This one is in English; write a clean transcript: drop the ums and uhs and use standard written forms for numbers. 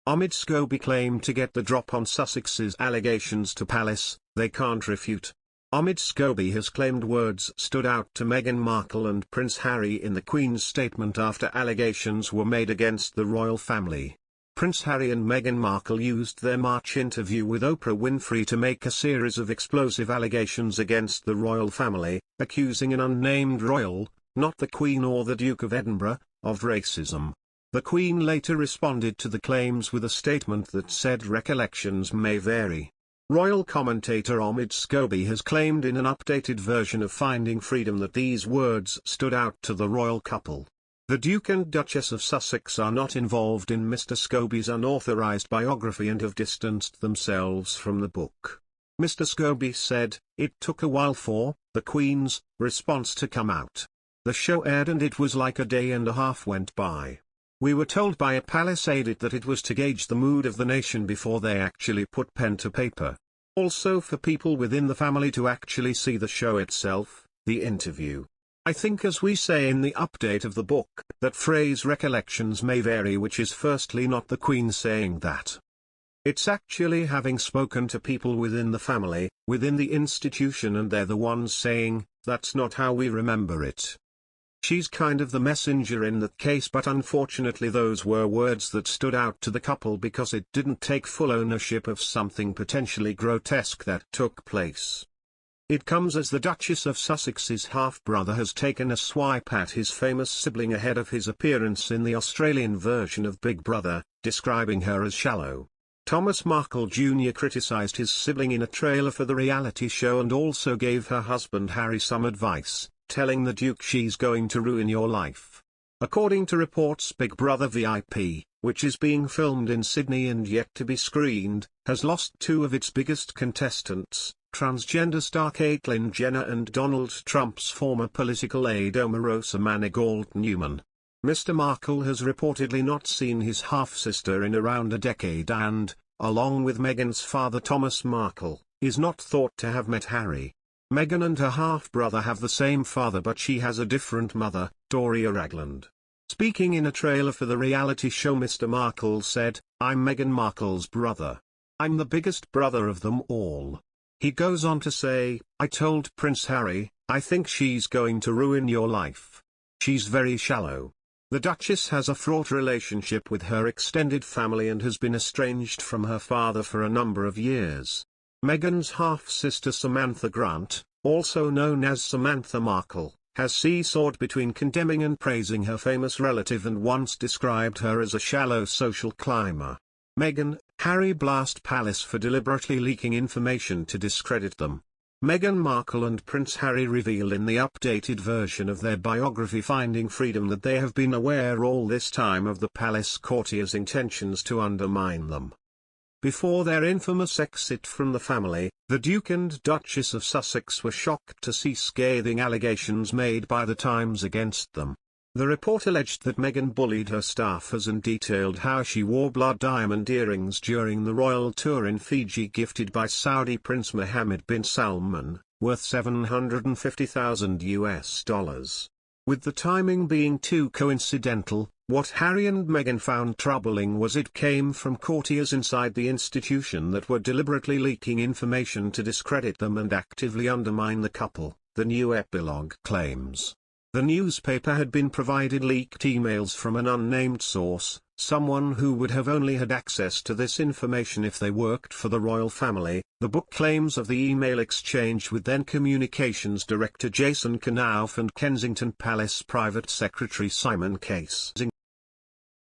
Omid Scobie claimed to get the drop on Sussexes' allegations to Palace, they can't refute. Omid Scobie has claimed words stood out to Meghan Markle and Prince Harry in the Queen's statement after allegations were made against the royal family. Prince Harry and Meghan Markle used their March interview with Oprah Winfrey to make a series of explosive allegations against the royal family, accusing an unnamed royal, not the Queen or the Duke of Edinburgh, of racism. The Queen later responded to the claims with a statement that said recollections may vary. Royal commentator Omid Scobie has claimed in an updated version of Finding Freedom that these words stood out to the royal couple. The Duke and Duchess of Sussex are not involved in Mr. Scobie's unauthorized biography and have distanced themselves from the book. Mr. Scobie said, "It took a while for the Queen's response to come out. The show aired and it was like a day and a half went by. We were told by a palace aide that it was to gauge the mood of the nation before they actually put pen to paper. Also for people within the family to actually see the show itself, the interview. I think as we say in the update of the book, that phrase recollections may vary, which is firstly not the Queen saying that. It's actually having spoken to people within the family, within the institution, and they're the ones saying, that's not how we remember it. She's kind of the messenger in that case, but unfortunately those were words that stood out to the couple because it didn't take full ownership of something potentially grotesque that took place. It comes as the Duchess of Sussex's half-brother has taken a swipe at his famous sibling ahead of his appearance in the Australian version of Big Brother, describing her as shallow. Thomas Markle Jr. criticised his sibling in a trailer for the reality show and also gave her husband Harry some advice, telling the Duke she's going to ruin your life. According to reports, Big Brother VIP, which is being filmed in Sydney and yet to be screened, has lost two of its biggest contestants, transgender star Caitlyn Jenner and Donald Trump's former political aide Omarosa Manigault-Newman. Mr. Markle has reportedly not seen his half-sister in around a decade and, along with Meghan's father Thomas Markle, is not thought to have met Harry. Meghan and her half-brother have the same father, but she has a different mother, Doria Ragland. Speaking in a trailer for the reality show, Mr. Markle said, "I'm Meghan Markle's brother. I'm the biggest brother of them all." He goes on to say, "I told Prince Harry, I think she's going to ruin your life. She's very shallow." The Duchess has a fraught relationship with her extended family and has been estranged from her father for a number of years. Meghan's half-sister Samantha Grant, also known as Samantha Markle, has seesawed between condemning and praising her famous relative and once described her as a shallow social climber. Meghan, Harry blast Palace for deliberately leaking information to discredit them. Meghan Markle and Prince Harry reveal in the updated version of their biography Finding Freedom that they have been aware all this time of the palace courtiers' intentions to undermine them. Before their infamous exit from the family, the Duke and Duchess of Sussex were shocked to see scathing allegations made by the Times against them. The report alleged that Meghan bullied her staffers and detailed how she wore blood diamond earrings during the royal tour in Fiji gifted by Saudi Prince Mohammed bin Salman, worth $750,000. With the timing being too coincidental, what Harry and Meghan found troubling was it came from courtiers inside the institution that were deliberately leaking information to discredit them and actively undermine the couple, the new epilogue claims. The newspaper had been provided leaked emails from an unnamed source, someone who would have only had access to this information if they worked for the royal family. The book claims of the email exchange with then Communications Director Jason Knauf and Kensington Palace Private Secretary Simon Case.